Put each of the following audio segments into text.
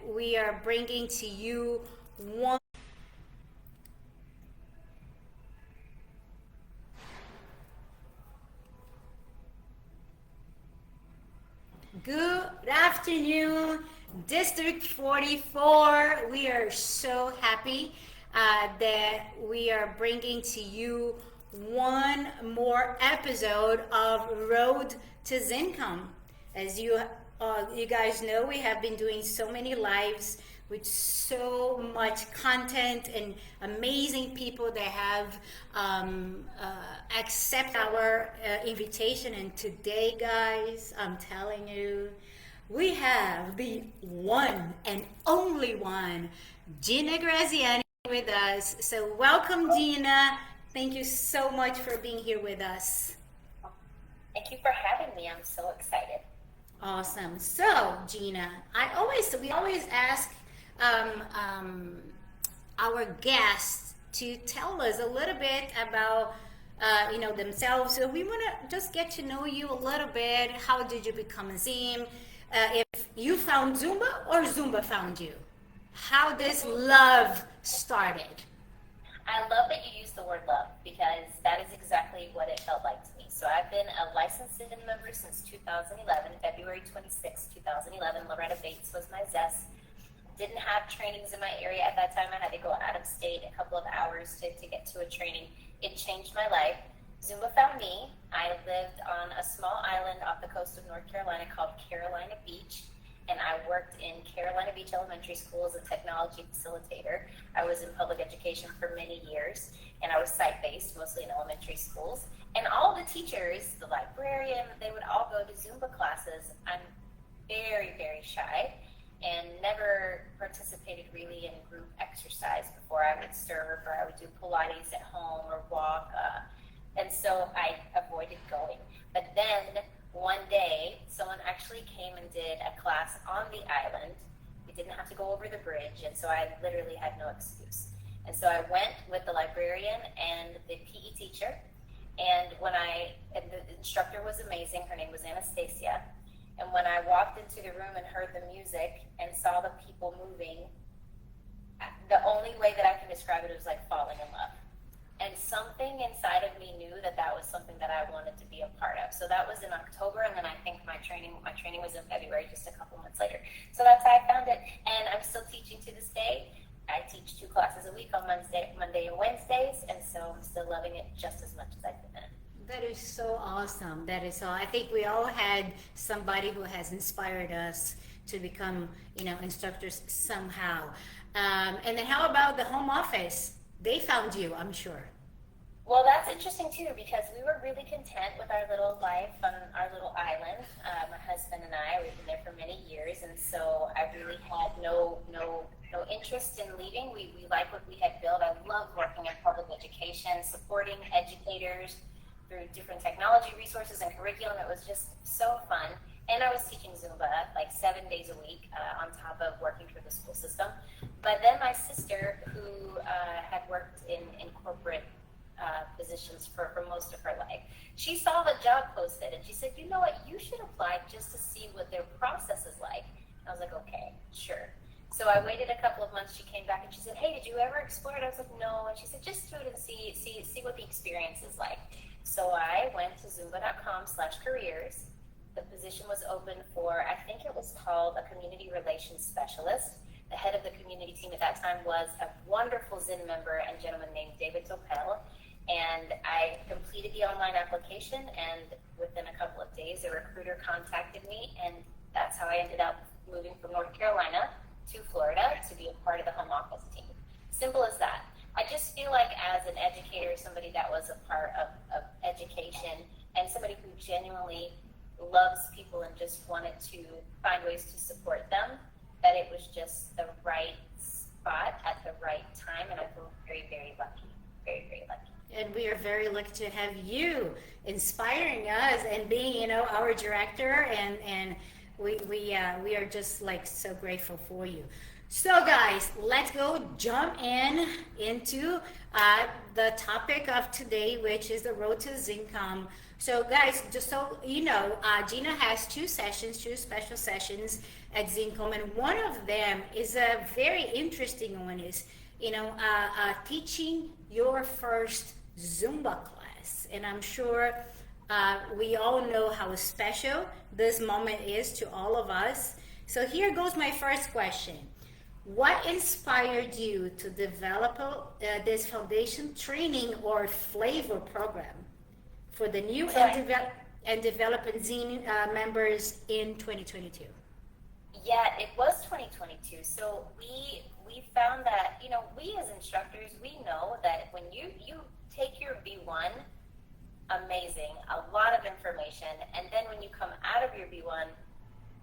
we are bringing to you one. Good afternoon, District 44. We are so happy that we are bringing to you one more episode of Road to Zin Con. As you guys know, we have been doing so many lives with so much content and amazing people that have accept our invitation. And today, guys, I'm telling you, we have the one and only one, Gina Graziani, with us. So welcome, Gina. Thank you so much for being here with us. Thank you for having me. I'm so excited. Awesome. So, Gina, we always ask our guests to tell us a little bit about themselves. So we want to just get to know you a little bit. How did you become a Zim? If you found Zumba or Zumba found you? How this love started? I love that you use the word love because that is exactly what it felt like to me. So I've been a licensed Zin member since 2011, February 26, 2011. Loretta Bates was my zest. Didn't have trainings in my area at that time. I had to go out of state a couple of hours to get to a training. It changed my life. Zumba found me. I lived on a small island off the coast of North Carolina called Carolina Beach, and I worked in Carolina Beach Elementary School as a technology facilitator. I was in public education for many years, and I was site-based, mostly in elementary schools. And all the teachers, the librarian, they would all go to Zumba classes. I'm very, very shy and never participated really in group exercise before. I would serve or I would do Pilates at home or walk. And so I avoided going. But then one day, someone actually came and did a class on the island. We didn't have to go over the bridge, and so I literally had no excuse. And so I went with the librarian and the PE teacher, and the instructor was amazing. Her name was Anastasia. And when I walked into the room and heard the music and saw the people moving, the only way that I can describe it was like falling in love. And something inside of me knew that that was something that I wanted to be a part of. So that was in October, and then I think my training was in February, just a couple months later. So that's how I found it, and I'm still teaching to this day. I teach 2 classes a week on Monday and Wednesdays, and so I'm still loving it just as much as I've been in it. That is so awesome. That is so. I think we all had somebody who has inspired us to become, instructors somehow. And then how about the home office? They found you, I'm sure. Well, that's interesting too, because we were really content with our little life on our little island. My husband and I, we've been there for many years, and so I really had no interest in leaving. We like what we had built. I love working in public education, supporting educators through different technology resources and curriculum. It was just so fun. And I was teaching Zumba like 7 days a week on top of working through the school system. But then my sister, who had worked in corporate positions for most of her life, she saw the job posted and she said, you know what, you should apply just to see what their process is like. And I was like, okay, sure. So I waited a couple of months. She came back and she said, hey, did you ever explore it? I was like, no. And she said, just do it and see what the experience is like. So I went to zumba.com/careers. The position was open for, I think it was called a community relations specialist. The head of the community team at that time was a wonderful Zin member and gentleman named David Topel. And I completed the online application, and within a couple of days, a recruiter contacted me, and that's how I ended up moving from North Carolina to Florida to be a part of the home office team. Simple as that. I just feel like as an educator, somebody that was a part of education and somebody who genuinely loves people and just wanted to find ways to support them, that it was just the right spot at the right time, and I feel very, very lucky, very, very lucky. And we are very lucky to have you inspiring us and being, our director, and we are just like so grateful for you. So guys, let's go jump into the topic of today, which is the Road to Zin Con So, guys, just so you know, Gina has two special sessions at Zin Con, and one of them is a very interesting one. Is teaching your first Zumba class, and I'm sure we all know how special this moment is to all of us. So here goes my first question. What inspired you to develop this foundation training or flavor program for the new and developing Zine members in 2022? Yeah, it was 2022. So we found that, we as instructors, we know that when you take your B1, amazing, a lot of information, and then when you come out of your B1,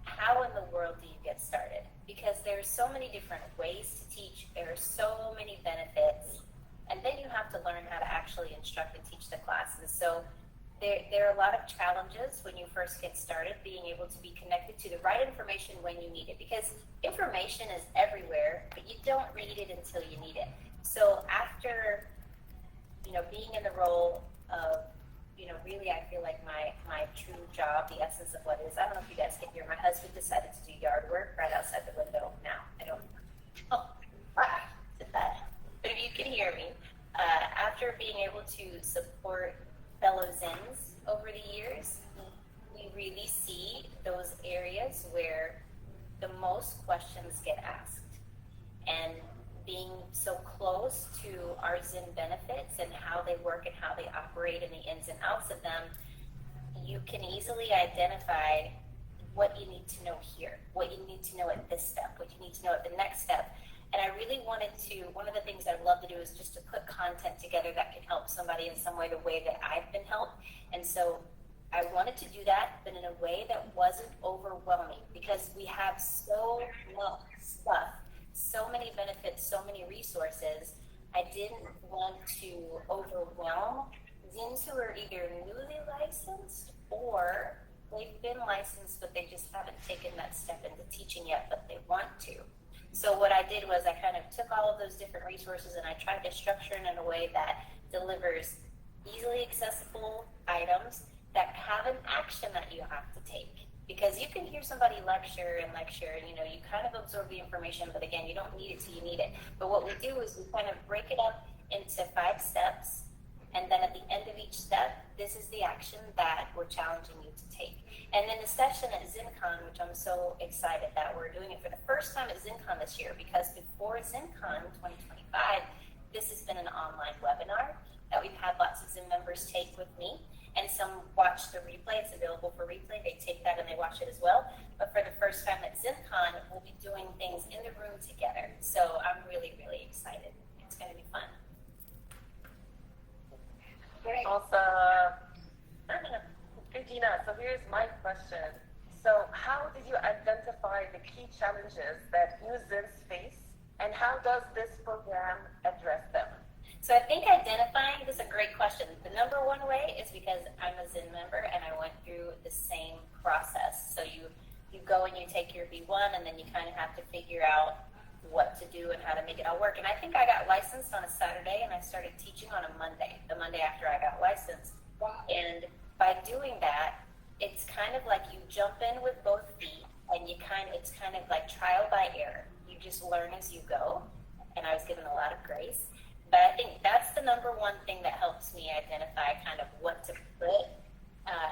how in the world do you get started? Because there's so many different ways to teach, there are so many benefits, and then you have to learn how to actually instruct and teach the classes. So there are a lot of challenges when you first get started, being able to be connected to the right information when you need it, because information is everywhere, but you don't need it until you need it. So after, being in the role of, really I feel like my true job, the essence of what it is, I don't know if you guys can hear, my husband decided to do yard work right outside the window now. I don't know. But if you can hear me, after being able to support fellow Zins over the years, we really see those areas where the most questions get asked. And being so close to our Zin benefits and how they work and how they operate and the ins and outs of them, you can easily identify what you need to know here, what you need to know at this step, what you need to know at the next step. And I really wanted to, one of the things I'd love to do is just to put content together that can help somebody in some way, the way that I've been helped. And so I wanted to do that, but in a way that wasn't overwhelming, because we have so much stuff, so many benefits, so many resources. I didn't want to overwhelm Zins who are either newly licensed or they've been licensed, but they just haven't taken that step into teaching yet, but they want to. So what I did was I kind of took all of those different resources and I tried to structure it in a way that delivers easily accessible items that have an action that you have to take. Because you can hear somebody lecture and you kind of absorb the information, but again, you don't need it till you need it. But what we do is we kind of break it up into 5 steps, and then at the end of each step, this is the action that we're challenging you to take. And then the session at Zin Con, which I'm so excited that we're doing it for the first time at Zin Con this year, because before Zin Con 2025, this has been an online webinar that we've had lots of Zin members take with me. And some watch the replay. It's available for replay. They take that and they watch it as well. But for the first time at Zin Con, we'll be doing things in the room together. So I'm really, really excited. It's going to be fun. Awesome. Hey, Gina, so here's my question. So how did you identify the key challenges that new Zins face, and how does this program address them? So I think identifying is a great question. The number one way is because I'm a Zin member and I went through the same process. So you go and you take your B1 and then you kind of have to figure out what to do and how to make it all work. And I think I got licensed on a Saturday and I started teaching on a Monday, the Monday after I got licensed. And by doing that, it's kind of like you jump in with both feet and it's kind of like trial by error. You just learn as you go. And I was given a lot of grace. But I think that's the number one thing that helps me identify kind of what to put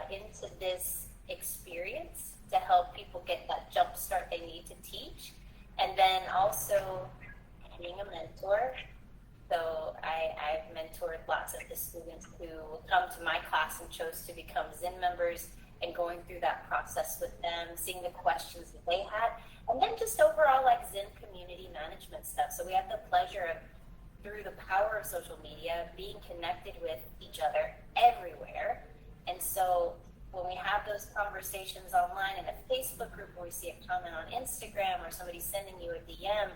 into this experience to help people get that jump start they need to teach. And then also being a mentor. So I've mentored lots of the students who come to my class and chose to become Zin members, and going through that process with them, seeing the questions that they had, and then just overall like Zin community management stuff. So we have the pleasure of, through the power of social media, being connected with each other everywhere. And so when we have those conversations online in a Facebook group, or we see a comment on Instagram, or somebody sending you a DM,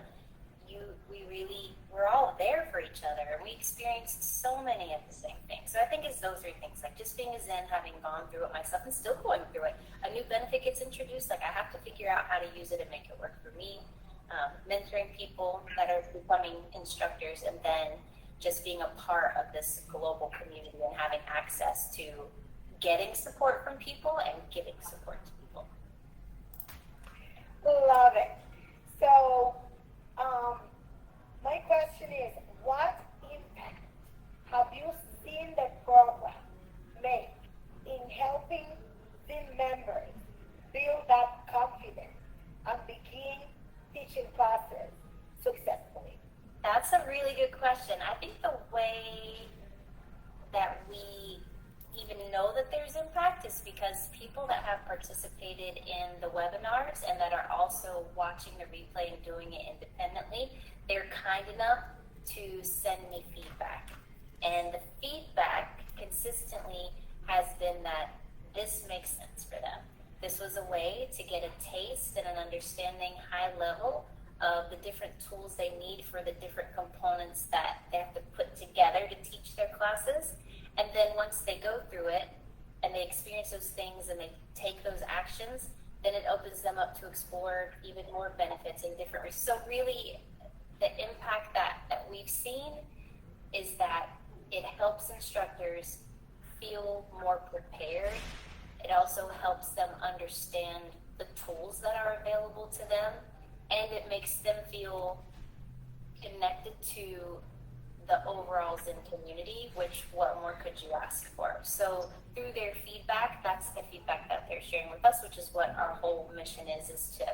we're all there for each other, and we experienced so many of the same things. So I think it's those 3 things, like just being a Zen, having gone through it myself and still going through it. A new benefit gets introduced, like I have to figure out how to use it and make it work for me. Mentoring people that are becoming instructors, and then just being a part of this global community and having access to getting support from people and giving support to people. Love it. So, my question is, what impact have you seen the program make in helping Zin members build that confidence and begin teaching classes successfully? That's a really good question. I think the way that we even know that there's impact is because people that have participated in the webinars and that are also watching the replay and doing it independently, they're kind enough to send me feedback. And the feedback consistently has been that this makes sense for them. This was a way to get a taste and an understanding high level of the different tools they need for the different components that they have to put together to teach their classes. And then once they go through it and they experience those things and they take those actions, then it opens them up to explore even more benefits in different ways. So really, the impact that we've seen is that it helps instructors feel more prepared. It also helps them understand the tools that are available to them, and it makes them feel connected to the overall Zin community, which what more could you ask for? So through their feedback, that's the feedback that they're sharing with us, which is what our whole mission is to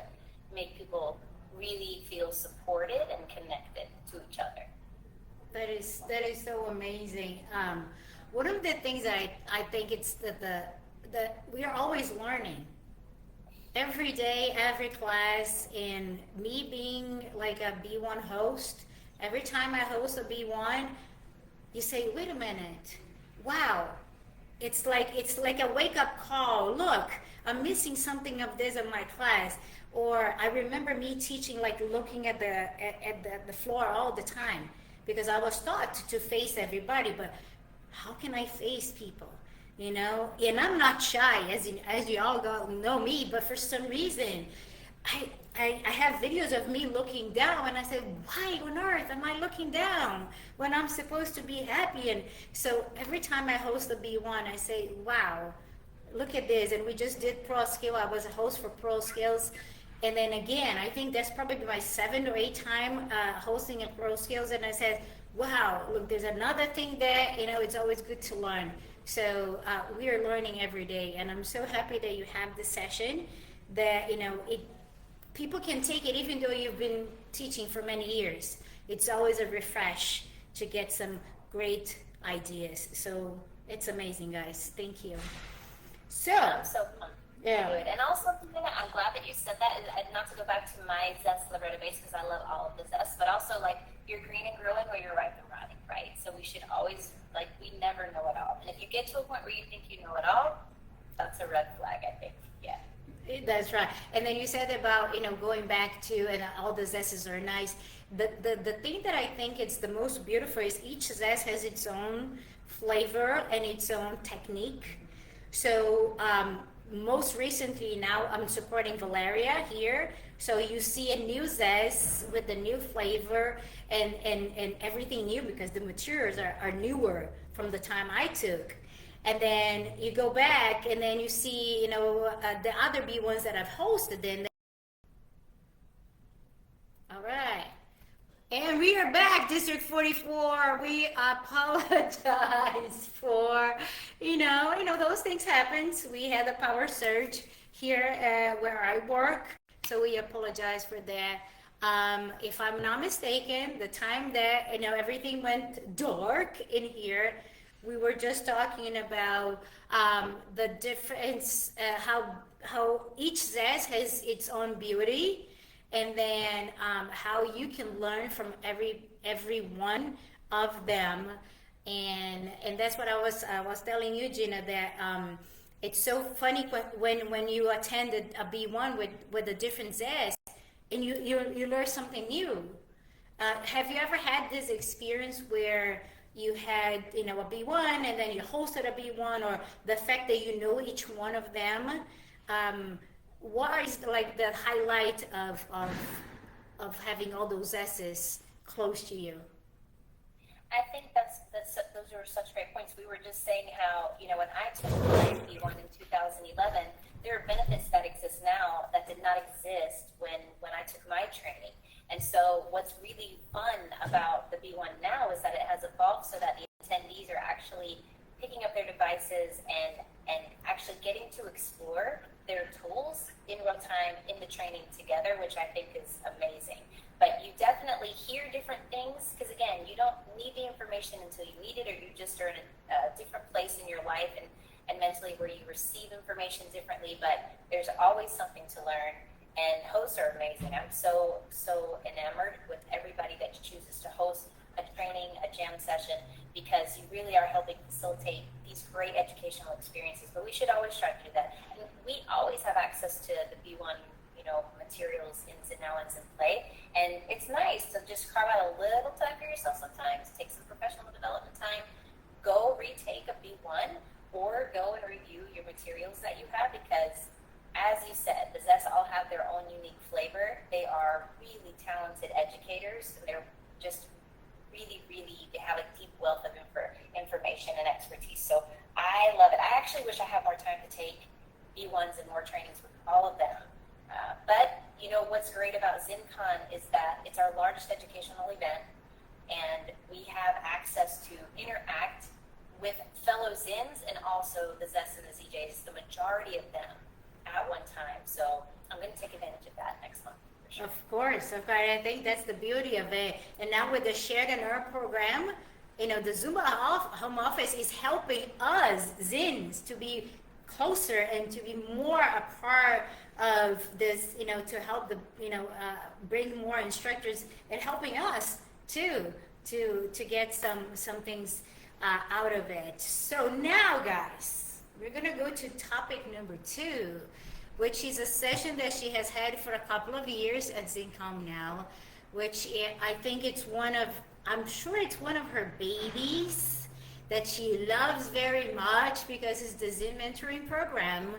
make people really feel supported and connected to each other. That is so amazing. One of the things that I think it's that we are always learning. Every day, every class, and me being like a B1 host, every time I host a B1, you say, wait a minute, wow, it's like a wake-up call. Look, I'm missing something of this in my class. Or I remember me teaching, like looking at the floor all the time, because I was taught to face everybody, but how can I face people? You know, and I'm not shy, as you all know me, but for some reason, I have videos of me looking down, and I said, why on earth am I looking down when I'm supposed to be happy? And so every time I host a B1, I say, wow, look at this. And we just did Pro Skill. I was a host for Pro Skills. And then again, I think that's probably my 7th or 8th time hosting a Pro Skills. And I said, wow, look, there's another thing there. You know, it's always good to learn. So we are learning every day. And I'm so happy that you have this session that, you know, people can take it even though you've been teaching for many years. It's always a refresh to get some great ideas. So it's amazing, guys. Thank you. So, So fun. yeah. Do it. And also, I'm glad that you said that. And not to go back to my zest Loretta base, because I love all of the zest, but also like you're green and growing or you're ripe and rotting, right? So we should always, like, we never know it all. And if you get to a point where you think you know it all, that's a red flag, I think. Yeah. That's right. And then you said about, you know, going back to, and all the zests are nice. The thing that I think it's the most beautiful is each zest has its own flavor and its own technique. So most recently now I'm supporting Valeria here. So you see a new zest with a new flavor and everything new because the materials are newer from the time I took. And then you go back and then you see, you know, the other B1s that I've hosted then. All right. And we are back, District 44. We apologize for, you know, those things happen. We had a power surge here where I work. So we apologize for that. If I'm not mistaken, the time that, you know, everything went dark in here, we were just talking about the difference, how each zest has its own beauty, and then how you can learn from every one of them, and that's what I was telling you, Gina, that it's so funny when you attended a B1 with a different zest, and you learn something new. Have you ever had this experience where you had, you know, a B1 and then you hosted a B1, or the fact that you know each one of them? What is like the highlight of having all those S's close to you? I think that's those are such great points. We were just saying how, when I took my B1 in 2011, there are benefits that exist now that did not exist when I took my training. And so what's really fun about the B1 now is that it has evolved so that the attendees are actually picking up their devices and actually getting to explore their tools in real time in the training together, which I think is amazing. But you definitely hear different things because, again, you don't need the information until you need it, or you just are in a different place in your life and mentally where you receive information differently. But there's always something to learn, and hosts are amazing. I'm so enamored with everybody that chooses to host a training, a jam session, because you really are helping facilitate these great educational experiences. But we should always try to do that. And we always have access to the B1 materials in Now and Zin Play. And it's nice to just carve out a little time for yourself sometimes, take some professional development time, go retake a B1, or go and review your materials that you have, because as you said, the ZES all have their own unique flavor. They are really talented educators, and they're just really, they have a deep wealth of information and expertise. So I love it. I actually wish I had more time to take B1s and more trainings with all of them. But what's great about Zin Con is that it's our largest educational event, and we have access to interact with fellow Zins and also the ZES and the ZJs, the majority of them at one time. So I'm going to take advantage of that next month. For sure. Of course. I think that's the beauty of it. And now with the Shared and Earn program, the Zumba Home Office is helping us, Zins, to be closer and to be more a part of this, to help bring more instructors, and helping us too to get some things out of it. So now, guys, we're gonna go to topic number 2, which is a session that she has had for a couple of years at ZCOM now, which I think I'm sure it's one of her babies that she loves very much, because it's the Zin mentoring program,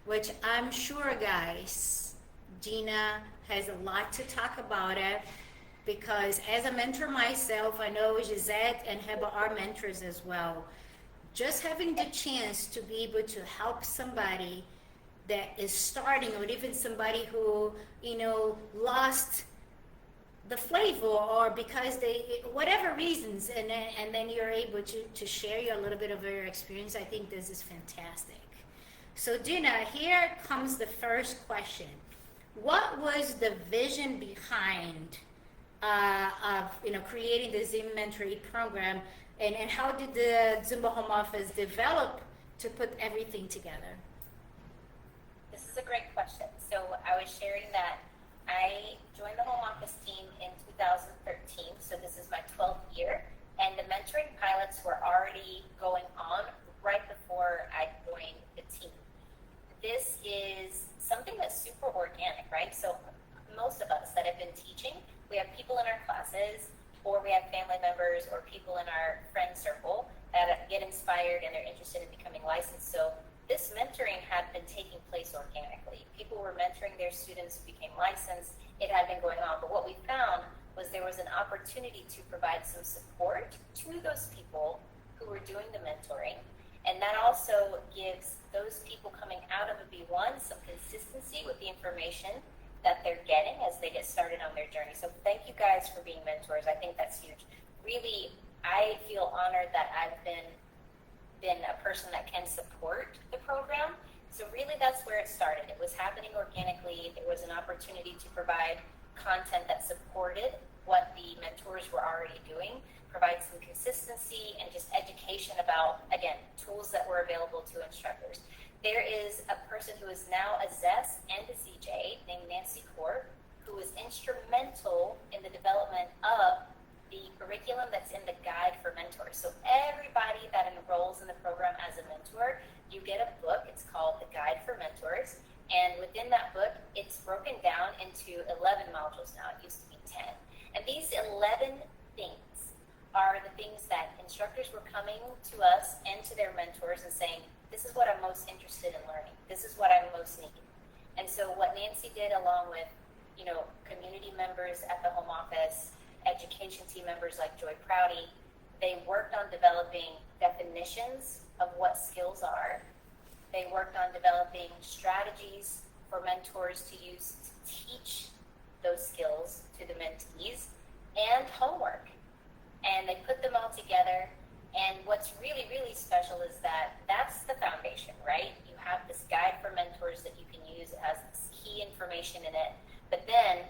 which I'm sure, guys, Gina has a lot to talk about it, because as a mentor myself, I know Gisette and Heba are mentors as well. Just having the chance to be able to help somebody that is starting, or even somebody who, lost the flavor, or because whatever reasons, and then you're able to share a little bit of your experience. I think this is fantastic. So Gina, here comes the first question. What was the vision behind of creating the Zin mentoring program, and how did the Zumba Home Office develop to put everything together? This is a great question. So I was sharing that I joined the home office team in 2013, so this is my 12th year, and the mentoring pilots were already going on right before I joined the team. This is something that's super organic, right? So most of us that have been teaching, we have people in our classes, or we have family members or people in our friend circle that get inspired and they're interested in becoming licensed. So this mentoring had been taking place organically. People were mentoring their students who became licensed. It had been going on. But what we found was there was an opportunity to provide some support to those people who were doing the mentoring. And that also gives those people coming out of a B1 some consistency with the information that they're getting as they get started on their journey. So thank you guys for being mentors. I think that's huge. Really, I feel honored that I've been a person that can support the program. So really that's where it started. It was happening organically. There was an opportunity to provide content that supported what the mentors were already doing, provide some consistency and just education about, again, tools that were available to instructors. There is a person who is now a ZES and a ZJ named Nancy Court, who was instrumental in the development of the curriculum that's in the guide for mentors. So everybody that enrolls in the program as a mentor, you get a book. It's called The Guide for Mentors. And within that book, it's broken down into 11 modules now. It used to be 10. And these 11 things are the things that instructors were coming to us and to their mentors and saying, this is what I'm most interested in learning. This is what I most need. And so what Nancy did, along with, community members at the home office, education team members like Joy Prouty, They worked on developing definitions of what skills are. They worked on developing strategies for mentors to use to teach those skills to the mentees, and homework. And they put them all together. And what's really, really special is that that's the foundation, right? You have this guide for mentors that you can use. It has this key information in it. But then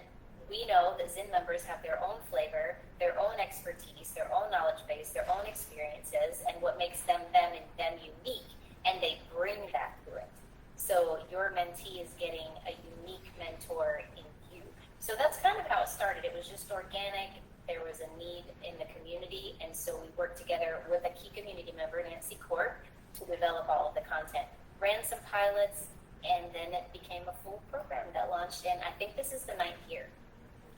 we know that Zin members have their own flavor, their own expertise, their own knowledge base, their own experiences, and what makes them them and them unique. And they bring that to it. So your mentee is getting a unique mentor in you. So that's kind of how it started. It was just organic. There was a need in the community, and so we worked together with a key community member, Nancy Court, to develop all of the content. Ran some pilots, and then it became a full program that launched, and I think this is the 9th year.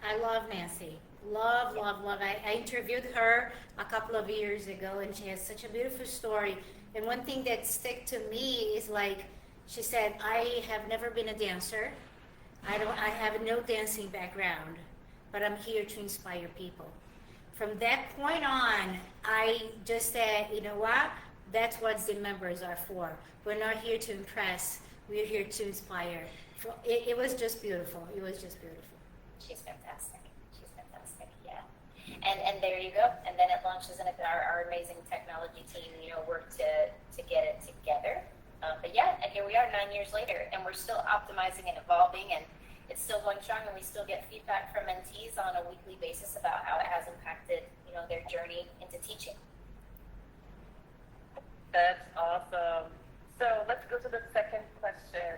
I love Nancy. Love. I interviewed her a couple of years ago, and she has such a beautiful story. And one thing that stuck to me is like, she said, I have never been a dancer. I have no dancing background, but I'm here to inspire people. From that point on, I just said, you know what? That's what the members are for. We're not here to impress. We're here to inspire. It was just beautiful. It was just beautiful. She's fantastic. Yeah. And there you go. And then it launches, and our amazing technology team, worked to get it together. But yeah, and here we are 9 years later, and we're still optimizing and evolving, and it's still going strong, and we still get feedback from mentees on a weekly basis about how it has impacted, their journey into teaching. That's awesome. So let's go to the second question.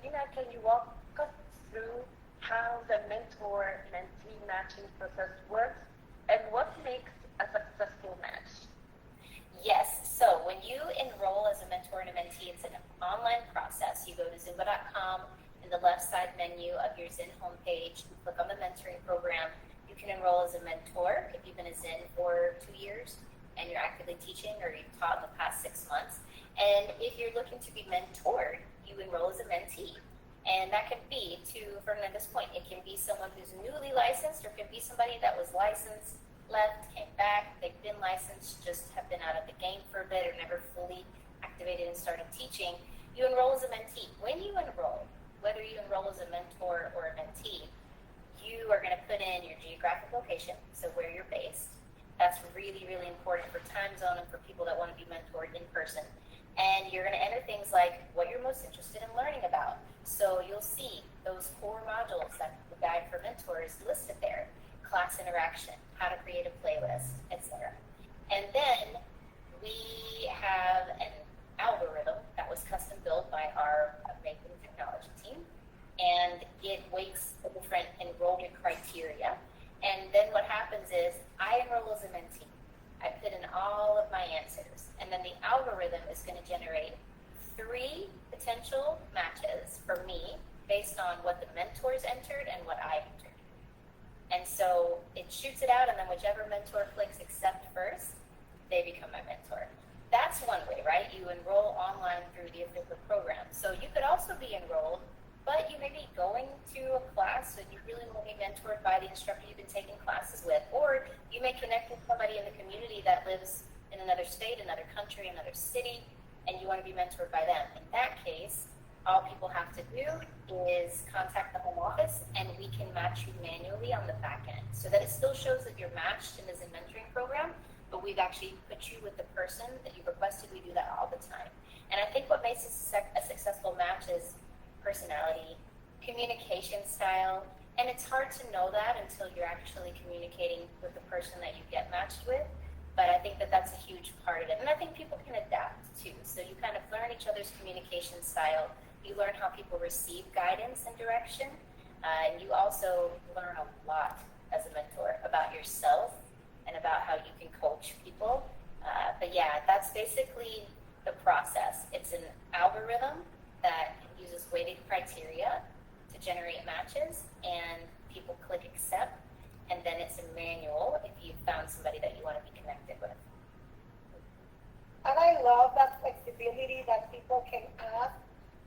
Gina, can you walk us through how the mentor-mentee matching process works, and what makes a successful match? Yes. So when you enroll as a mentor and a mentee, it's an online process. You go to zumba.com. In the left side menu of your Zin homepage, you click on the mentoring program. You can enroll as a mentor if you've been a Zin for 2 years and you're actively teaching, or you've taught in the past 6 months. And if you're looking to be mentored, you enroll as a mentee. And that can be, to Fernanda's point, it can be someone who's newly licensed, or it can be somebody that was licensed, left, came back, they've been licensed, just have been out of the game for a bit, or never fully activated and started teaching. You enroll as a mentee. When you enroll, whether you enroll as a mentor or a mentee, you are going to put in your geographic location, so where you're based. That's really, really important for time zone and for people that want to be mentored in person. And you're going to enter things like what you're most interested in learning about. So you'll see those core modules that the guide for mentors listed there: class interaction, how to create a playlist, etc. And then we have an algorithm that was custom built by our amazing technology team, and it weights the different enrollment criteria. And then what happens is I enroll as a mentee. I put in all of my answers, and then the algorithm is going to generate 3 potential matches for me based on what the mentors entered and what I entered. And so it shoots it out, and then whichever mentor clicks accept first, they become my mentor. That's one way, right? You enroll online through the official program. So you could also be enrolled, but you may be going to a class and you really want to be mentored by the instructor you've been taking classes with. Or you may connect with somebody in the community that lives in another state, another country, another city, and you want to be mentored by them. In that case, all people have to do is contact the home office, and we can match you manually on the back end, so that it still shows that you're matched in the Zin mentoring program, but we've actually put you with the person that you requested. We do that all the time. And I think what makes a successful match is personality, communication style, and it's hard to know that until you're actually communicating with the person that you get matched with. But I think that that's a huge part of it. And I think people can adapt too. So you kind of learn each other's communication style. You learn how people receive guidance and direction. And you also learn a lot as a mentor about yourself and about how you can coach people. But yeah, that's basically the process. It's an algorithm that uses weighted criteria to generate matches, and people click accept. And then it's a manual if you found somebody that you want to be connected with. And I love that flexibility that people can ask,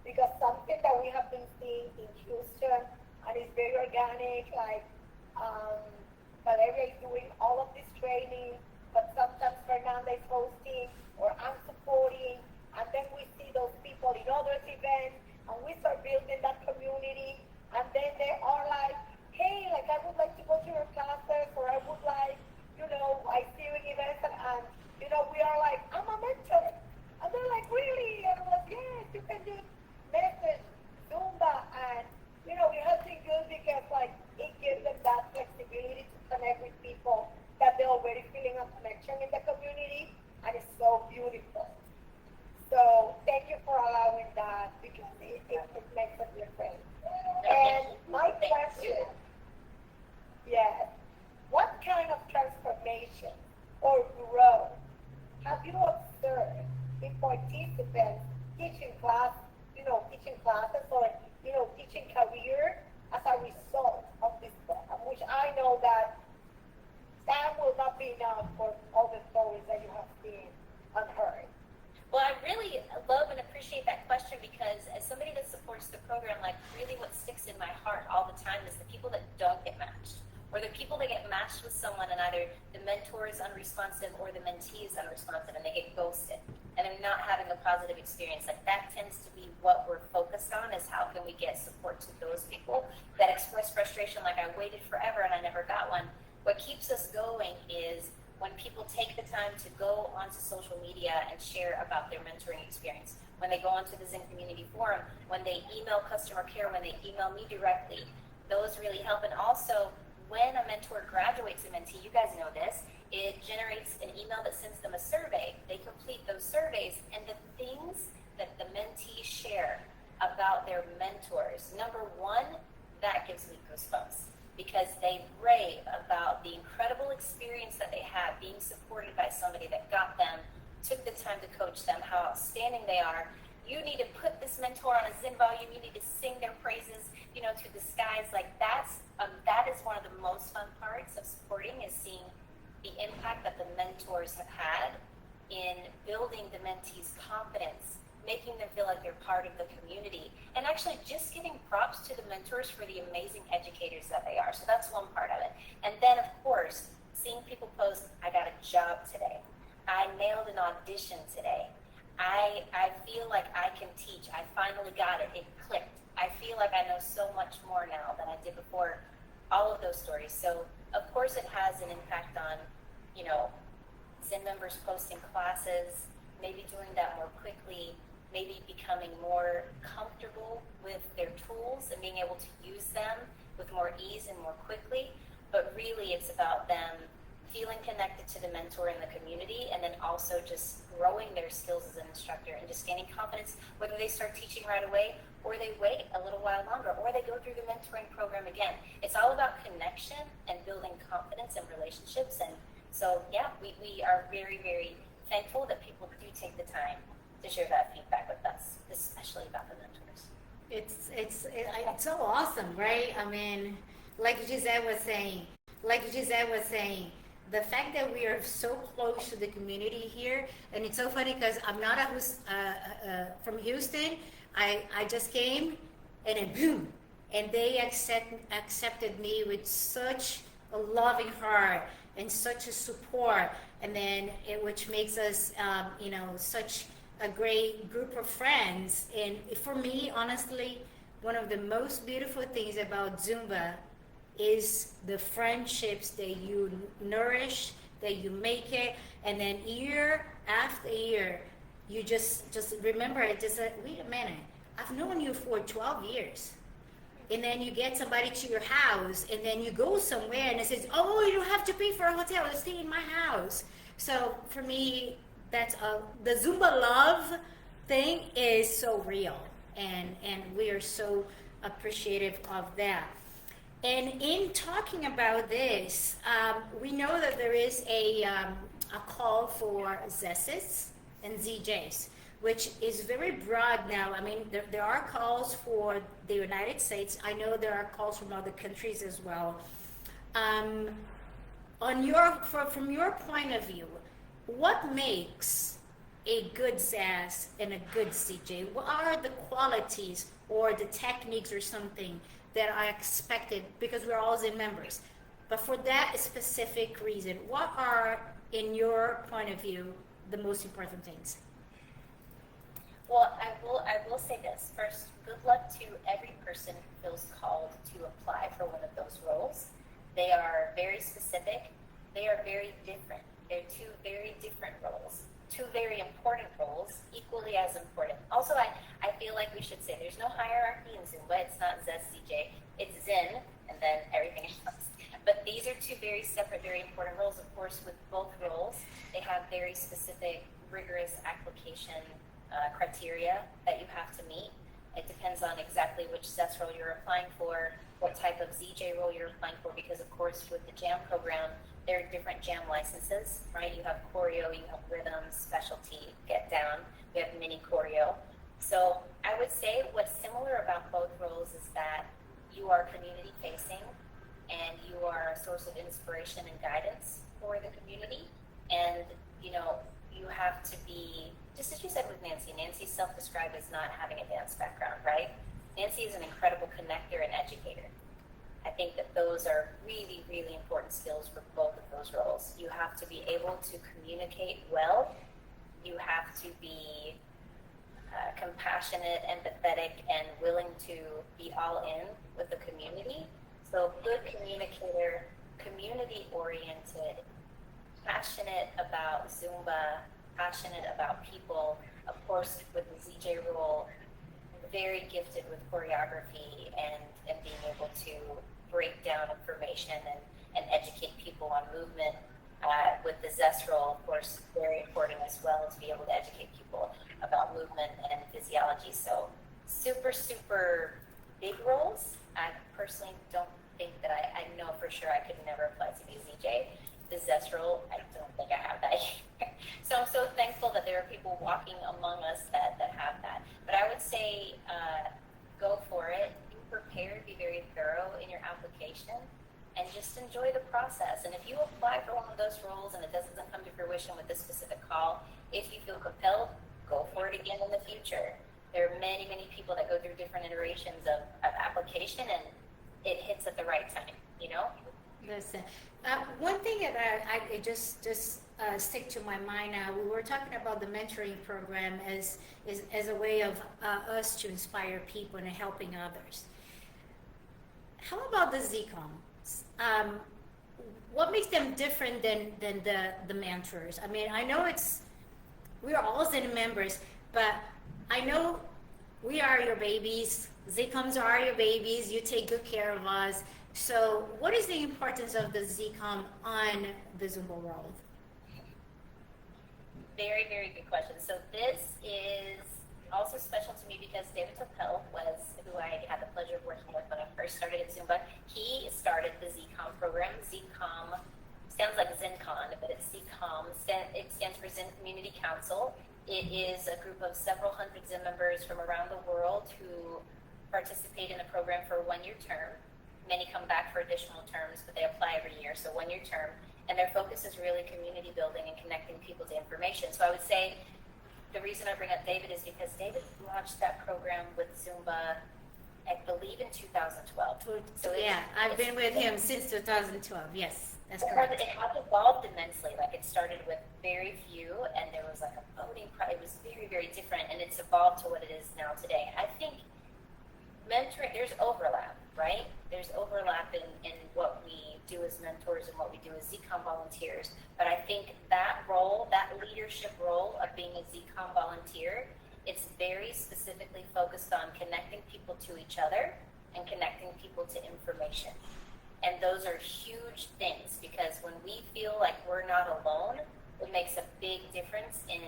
because something that we have been seeing in Houston, and it's very organic, like Valeria is doing all of this training, but sometimes be enough for all the stories that you have seen and heard? Well, I really love and appreciate that question because as somebody that supports the program, like really what sticks in my heart all the time is the people that don't get matched, or the people that get matched with someone and either the mentor is unresponsive or the mentee is unresponsive and they get ghosted and they're not having a positive experience. Like that tends to be what we're focused on, is how can we get support to those people that express frustration like I waited forever and I never got one. What keeps us going is when people take the time to go onto social media and share about their mentoring experience, when they go onto the Zin community forum, when they email customer care, when they email me directly, those really help. And also, when a mentor graduates a mentee, you guys know this, it generates an email that sends them a survey. They complete those surveys, and the things that the mentees share about their mentors, number one, that gives me goosebumps, because they rave about the incredible experience that they had being supported by somebody that got them, took the time to coach them, how outstanding they are. You need to put this mentor on a Zin volume. You need to sing their praises, to the skies. Like that is one of the most fun parts of supporting, is seeing the impact that the mentors have had in building the mentees' confidence, making them feel like they're part of the community, and actually just giving props to the mentors for the amazing educators that they are. So that's one part of it. And then, of course, seeing people post, I got a job today. I nailed an audition today. I feel like I can teach. I finally got it. It clicked. I feel like I know so much more now than I did before. All of those stories. So, of course, it has an impact on, Zin members posting classes, maybe doing that more quickly, maybe becoming more comfortable with their tools and being able to use them with more ease and more quickly. But really, it's about them feeling connected to the mentor in the community, and then also just growing their skills as an instructor and just gaining confidence, whether they start teaching right away or they wait a little while longer or they go through the mentoring program again. It's all about connection and building confidence and relationships. And so, yeah, we are very, very thankful that people do take the time to share that feedback with us, especially about the mentors. It's so awesome, right? I mean, like Giselle was saying, the fact that we are so close to the community here, and it's so funny because I'm not from Houston. I just came, and then boom, and they accepted me with such a loving heart and such a support, and then which makes us, such a great group of friends. And for me, honestly, one of the most beautiful things about Zumba is the friendships that you nourish, that you make it, and then year after year, you just remember it. Just wait a minute, I've known you for 12 years, and then you get somebody to your house, and then you go somewhere, and it says, "Oh, you don't have to pay for a hotel. You stay in my house." So for me, that's the Zumba love thing is so real, and we are so appreciative of that. And in talking about this, we know that there is a call for ZESs and ZJs, which is very broad now. I mean, there are calls for the United States. I know there are calls from other countries as well. From your point of view, what makes a good ZES and a good ZJ? What are the qualities or the techniques or something that are expected, because we're all Zin members, but for that specific reason, what are, in your point of view, the most important things? Well, I will say this. First, good luck to every person who feels called to apply for one of those roles. They are very specific. They are very different. They're two very different roles. Two very important roles, equally as important. Also, I feel like we should say there's no hierarchy in Zumba. It's not ZES, ZJ. It's Zin, and then everything else. But these are two very separate, very important roles. Of course, with both roles, they have very specific, rigorous application criteria that you have to meet. It depends on exactly which ZES role you're applying for, what type of ZJ role you're applying for, because, of course, with the JAM program, there are different JAM licenses, right? You have choreo, you have rhythm, specialty, get down, we have mini choreo. So I would say what's similar about both roles is that you are community facing, and you are a source of inspiration and guidance for the community. And, you know, you have to be, just as you said with Nancy, Nancy's self-described as not having a dance background, right? Nancy is an incredible connector and educator. I think that those are really, really important skills for both of those roles. You have to be able to communicate well. You have to be compassionate, empathetic, and willing to be all in with the community. So good communicator, community-oriented, passionate about Zumba, passionate about people, of course with the ZJ role, very gifted with choreography and being able to break down information and educate people on movement. With the Zest role, of course, very important as well to be able to educate people about movement and physiology. So super, super big roles. I personally don't think that I know for sure I could never apply to be ZJ. The Zest role, I don't think I have that either. So I'm so thankful that there are people walking among us that have that. But I would say go for it. Be prepared, be very thorough in your application, and just enjoy the process. And if you apply for one of those roles and it doesn't come to fruition with this specific call, if you feel compelled, go for it again in the future. There are many, many people that go through different iterations of application, and it hits at the right time, you know? Listen, one thing that I just stick to my mind now. We were talking about the mentoring program as a way of us to inspire people and helping others. How about the ZCOM? What makes them different than the mentors? I mean, I know we are all Zin members, but I know we are your babies. ZCOMs are your babies. You take good care of us. So what is the importance of the ZCOM on the Zumba world? Very, very good question. So this is also special to me because David Topel was who I had the pleasure of working with when I first started at Zumba. He started the ZCOM program. ZCOM sounds like Zin Con, but it's ZCOM. It stands for Zin Community Council. It is a group of several hundred Zin members from around the world who participate in the program for a one-year term. Many come back for additional terms, but they apply every year, so one-year term. And their focus is really community building and connecting people to information. So I would say the reason I bring up David is because David launched that program with Zumba, I believe, in 2012. So yeah, I've been with him since 2012. Yes, that's correct. It has evolved immensely. Like it started with very few, and there was like a voting process. It was very, very different, and it's evolved to what it is now today. I think mentoring, there's overlap, right? There's overlap in what we do as mentors and what we do as ZCOM volunteers. But I think that role, that leadership role of being a ZCOM volunteer, it's very specifically focused on connecting people to each other and connecting people to information. And those are huge things because when we feel like we're not alone, it makes a big difference in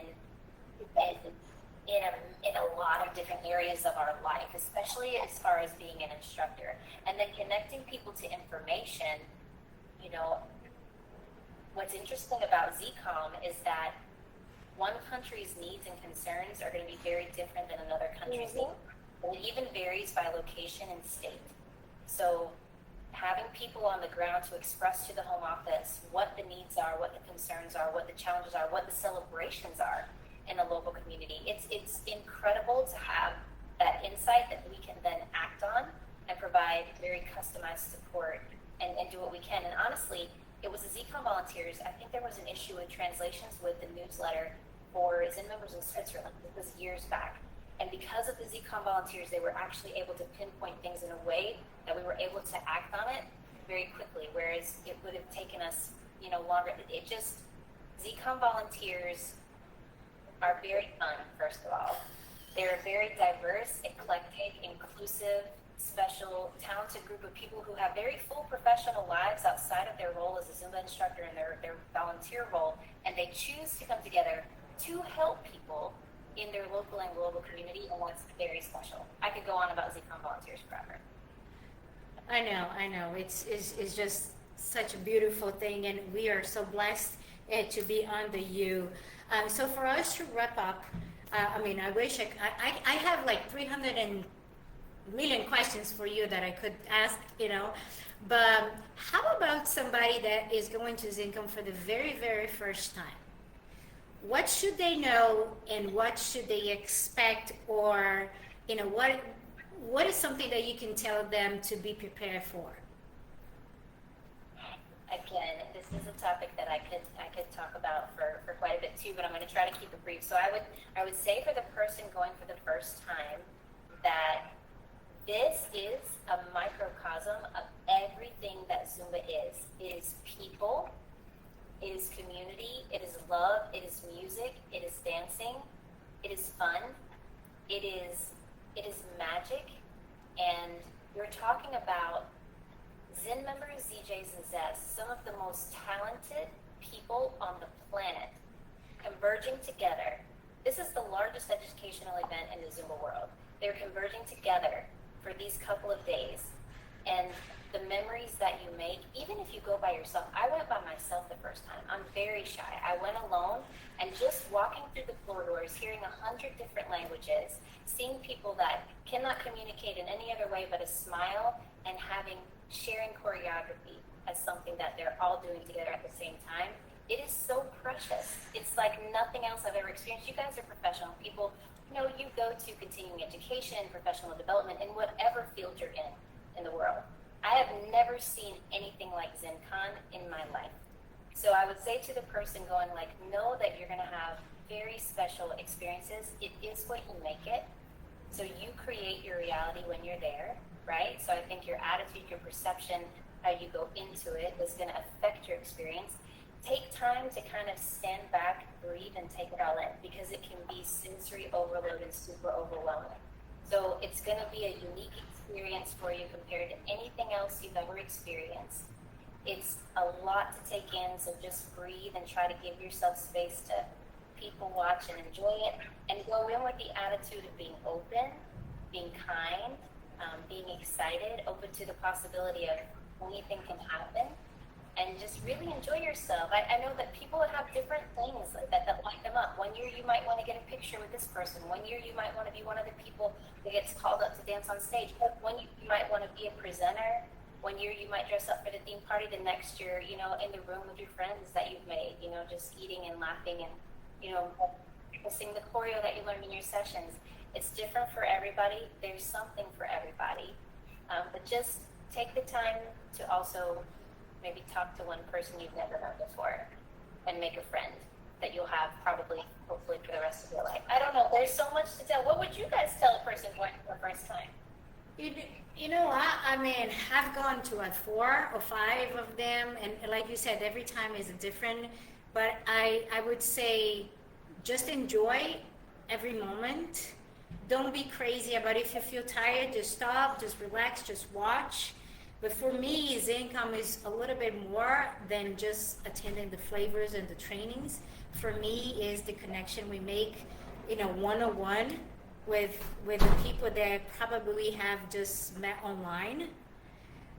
a lot of different areas of our life, especially as far as being an instructor. And then connecting people to information, you know, what's interesting about ZCOM is that one country's needs and concerns are going to be very different than another country's needs. And it even varies by location and state. So having people on the ground to express to the home office what the needs are, what the concerns are, what the challenges are, what the celebrations are in the local community. It's incredible to have that insight that we can then act on and provide very customized support and do what we can. And honestly, it was the ZCOM volunteers. I think there was an issue with translations with the newsletter for Zin members in Switzerland. This was years back. And because of the ZCOM volunteers, they were actually able to pinpoint things in a way that we were able to act on it very quickly, whereas it would have taken us, you know, longer. ZCOM volunteers are very fun, first of all. They're a very diverse, eclectic, inclusive, special, talented group of people who have very full professional lives outside of their role as a Zumba instructor and their volunteer role, and they choose to come together to help people in their local and global community, and that's very special. I could go on about ZCOM volunteers forever. I know. It's just such a beautiful thing, and we are so blessed to be under you. So for us to wrap up, I mean, I wish I have like 300 and million questions for you that I could ask, but how about somebody that is going to Zin Con for the very, very first time? What should they know and what should they expect, or what is something that you can tell them to be prepared for? Again, this is a topic that I could talk about for quite a bit too, but I'm going to try to keep it brief. So I would say for the person going for the first time that this is a microcosm of everything that Zumba is. It is people, it is community, it is love, it is music, it is dancing, it is fun, it is magic, and we're talking about Zen members, ZJs, and Zs, some of the most talented people on the planet, converging together. This is the largest educational event in the Zumba world. They're converging together for these couple of days. And the memories that you make, even if you go by yourself, I went by myself the first time. I'm very shy. I went alone, and just walking through the corridors, hearing 100 different languages, seeing people that cannot communicate in any other way but a smile, and sharing choreography as something that they're all doing together at the same time. It is so precious. It's like nothing else I've ever experienced. You guys are professional people. You go to continuing education, professional development, in whatever field you're in the world. I have never seen anything like Zin Con in my life. So I would say to the person going, know that you're going to have very special experiences. It is what you make it. So you create your reality when you're there, right? So I think your attitude, your perception, how you go into it is going to affect your experience. Take time to kind of stand back, breathe, and take it all in, because it can be sensory overload and super overwhelming. So it's going to be a unique experience for you compared to anything else you've ever experienced. It's a lot to take in, so just breathe and try to give yourself space to people watch and enjoy it, and go in with the attitude of being open, being kind, being excited, open to the possibility of anything can happen, and just really enjoy yourself. I know that people have different things that light them up. One year you might want to get a picture with this person. One year you might want to be one of the people that gets called up to dance on stage. One year you might want to be a presenter. One year you might dress up for the theme party. The next year, in the room with your friends that you've made, just eating and laughing and, practicing the choreo that you learned in your sessions. It's different for everybody. There's something for everybody. But just take the time to also maybe talk to one person you've never met before and make a friend that you'll have hopefully for the rest of your life. I don't know. There's so much to tell. What would you guys tell a person going for the first time? I've gone to 4 or 5 of them, and like you said, every time is different. But I would say just enjoy every moment. Don't be crazy about it. If you feel tired, just stop, just relax, just watch. But for me, Zin Con is a little bit more than just attending the flavors and the trainings. For me, is the connection we make, one-on-one with the people that probably have just met online.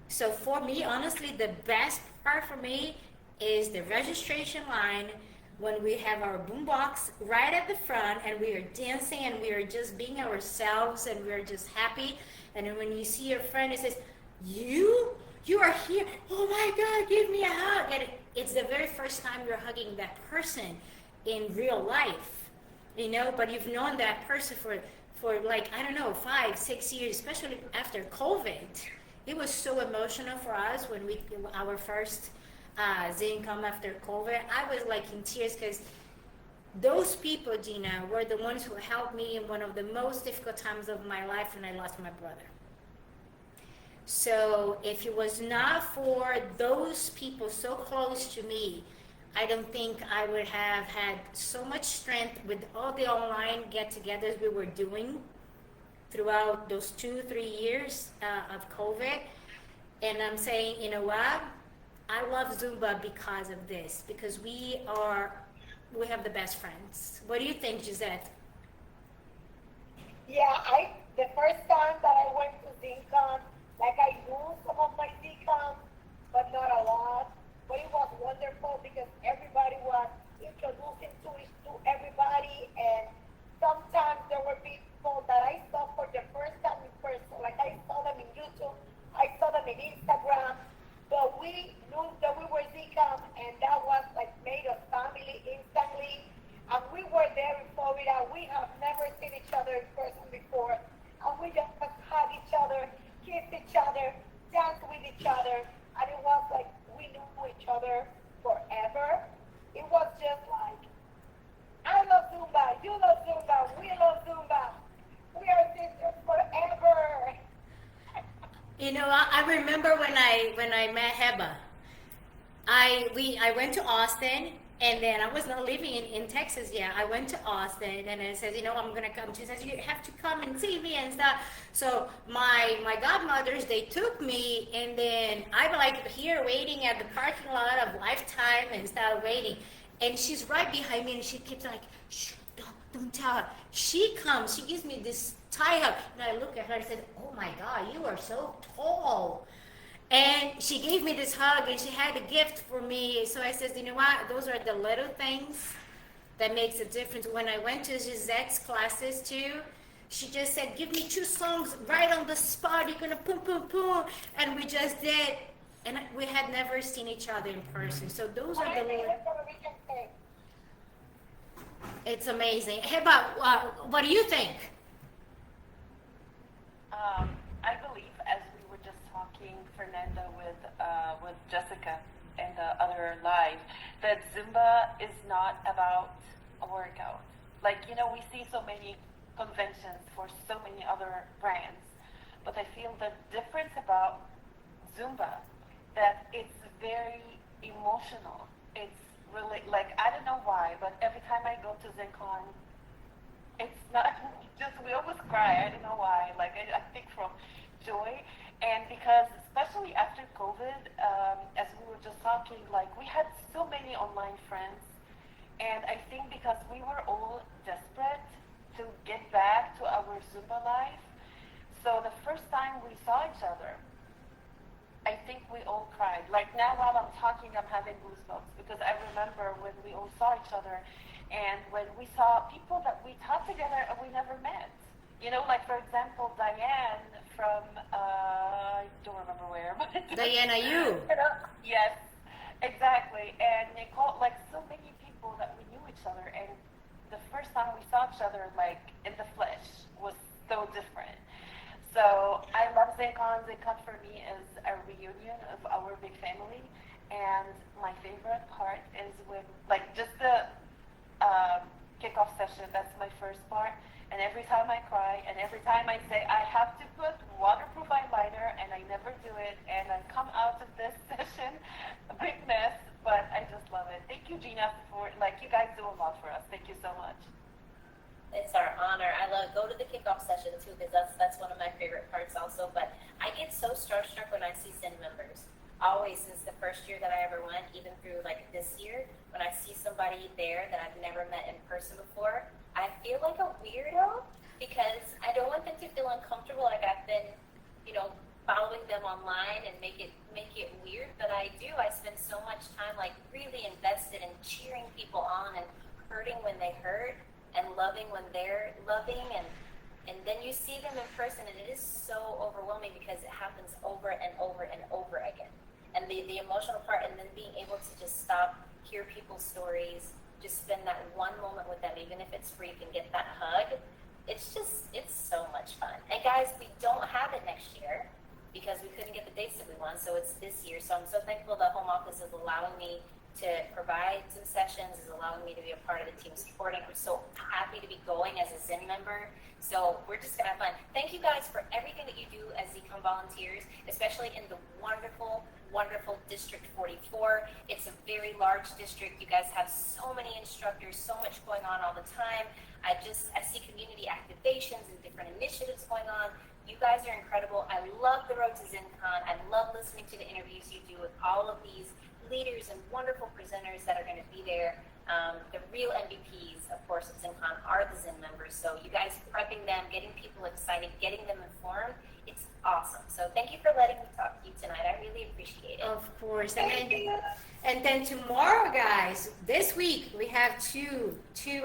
So for me, honestly, the best part for me is the registration line when we have our boombox right at the front and we are dancing and we are just being ourselves and we are just happy. And then when you see your friend, it says, you are here, oh my God, give me a hug. And it's the very first time you're hugging that person in real life, but you've known that person for 5, 6 years, especially after COVID. It was so emotional for us when our first Zin Con after COVID. I was in tears because those people, Gina, were the ones who helped me in one of the most difficult times of my life when I lost my brother. So if it was not for those people so close to me, I don't think I would have had so much strength with all the online get-togethers we were doing throughout those 2-3 years of COVID. And I'm saying, you know what? I love Zumba because of this, because we have the best friends. What do you think, Gisette? Yeah, the first time that I went to Zin Con, I knew some of my Zin Con, but not a lot. But it was wonderful because everybody was introducing to everybody, and sometimes there were people that I saw for the first time in person. I forever. It was just like, I love Zumba, you love Zumba, we love Zumba. We are sisters forever. You know, I remember when I met Heba. I went to Austin, and then I was not living in Texas yet. I went to Austin, and I said, you know, I'm gonna come. She says, you have to come and see me and stuff. So my godmothers, they took me, and then I'm like here waiting at the parking lot of Lifetime and start waiting, and she's right behind me, and she keeps like, shh, don't tell her. She comes, she gives me this tie hug, and I look at her and said, oh my God, you are so tall. And she gave me this hug, and she had a gift for me. So I said, you know what? Those are the little things that makes a difference. When I went to Gisette's classes too, she just said, give me 2 songs right on the spot. You're gonna boom, boom, boom. And we just did. And we had never seen each other in person. So those are the little... It's amazing. Heba, what do you think? I believe, as we were just talking, Fernanda, with Jessica and the other live, that Zumba is not about a workout. Like, you know, we see so many conventions for so many other brands, but I feel the difference about Zumba, that it's very emotional. It's really, like, I don't know why, but every time I go to Zin Con, it's not just, we always cry. I don't know why. Like, I think from joy. And because, especially after COVID, as we were just talking, like, we had so many online friends. And I think because we were all desperate to get back to our Zumba life, so the first time we saw each other, I think we all cried. Like, now while I'm talking, I'm having goosebumps because I remember when we all saw each other and when we saw people that we taught together and we never met. You know, like, for example, Diane from, I don't remember where, but... Diana, you. You know, yes, exactly. And Nicole, like, so many people that we knew each other, and the first time we saw each other, like, in the flesh was so different. So I love Zin Con. Zin Con for me is a reunion of our big family, and my favorite part is when, like, just the kickoff session. That's my first part. And every time I cry, and every time I say I have to put waterproof eyeliner, and I never do it, and I come out of this session a big mess, but I just love it. Thank you, Gina, for, like, you guys do a lot for us. Thank you so much. It's our honor. I love go to the kickoff session too because that's one of my favorite parts also. But I get so starstruck when I see Zin members. Always since the first year that I ever went, even through like this year, when I see somebody there that I've never met in person before, I feel like a weirdo because I don't want them to feel uncomfortable like I've been, you know, following them online and make it weird. But I do. I spend so much time like really invested in cheering people on and hurting when they hurt. And loving when they're loving, and then you see them in person, and it is so overwhelming because it happens over and over and over again. And the emotional part, and then being able to just stop, hear people's stories, just spend that one moment with them, even if it's free, you can get that hug. It's so much fun. And guys, we don't have it next year because we couldn't get the dates that we want, so it's this year. So I'm so thankful the home office is allowing me to provide some sessions, is allowing me to be a part of the team supporting. I'm so happy to be going as a Zin member. So we're just gonna have fun. Thank you guys for everything that you do as ZCOM volunteers, especially in the wonderful, wonderful District 44. It's a very large district. You guys have so many instructors, so much going on all the time. I see community activations and different initiatives going on. You guys are incredible. I love the road to ZinCon. I love listening to the interviews you do with all of these leaders and wonderful presenters that are going to be there. The real MVPs, of course, of ZinCon are the Zin members. So you guys prepping them, getting people excited, getting them informed, it's awesome. So thank you for letting me talk to you tonight. I really appreciate it. Of course. And then tomorrow, guys, this week, we have two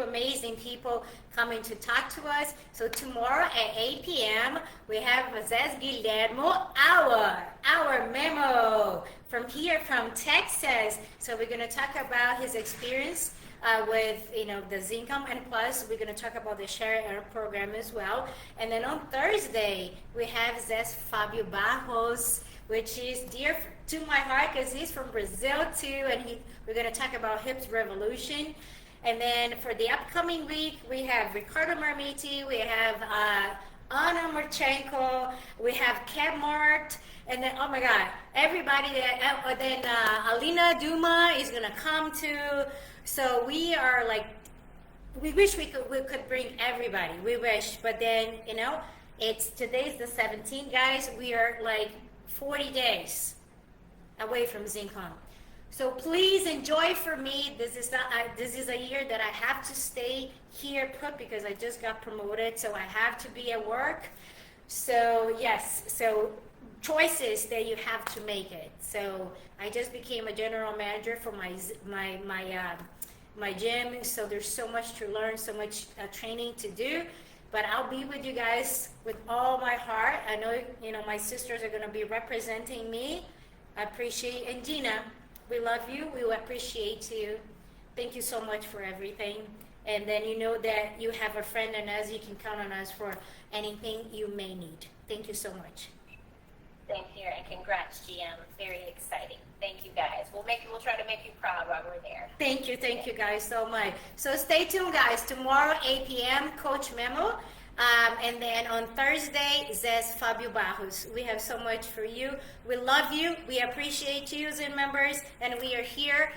amazing people coming to talk to us. So tomorrow at 8 p.m., we have Zé Guilhermo, our memo from Texas. So we're going to talk about his experience with the ZinCom, and plus we're going to talk about the Share Air program as well. And then on Thursday, we have Zé Fábio Barros, which is dear to my heart because he's from Brazil too, and we're going to talk about hips revolution. And then for the upcoming week, we have Ricardo Marmiti, we have Anna Marchenko, we have Kev Mart, and then, oh my God, everybody that, then Alina Duma is going to come too. So we are like, we wish we could bring everybody. We wish, but then, you know, today's the 17th, guys. We are like 40 days away from Zin Con. So please enjoy for me. This is a year that I have to stay here put because I just got promoted, so I have to be at work. So yes, so choices that you have to make it. So I just became a general manager for my gym. So there's so much to learn, so much training to do. But I'll be with you guys with all my heart. I know, you know, my sisters are going to be representing me. I appreciate, and Gina, we love you. We will appreciate you. Thank you so much for everything. And then you know that you have a friend in us. You can count on us for anything you may need. Thank you so much. Same here, and congrats, GM. Very exciting. Thank you, guys. We'll try to make you proud while we're there. Thank you guys so much. So stay tuned, guys. Tomorrow, 8 p.m., Coach Memo. And then on Thursday, Zez Fabio Barros. We have so much for you. We love you. We appreciate you, Zin members. And we are here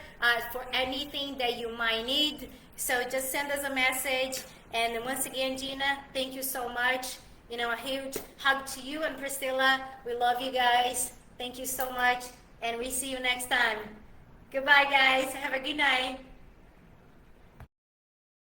for anything that you might need. So just send us a message. And once again, Gina, thank you so much. You know, a huge hug to you and Priscilla. We love you guys. Thank you so much. And we see you next time. Goodbye, guys. Have a good night.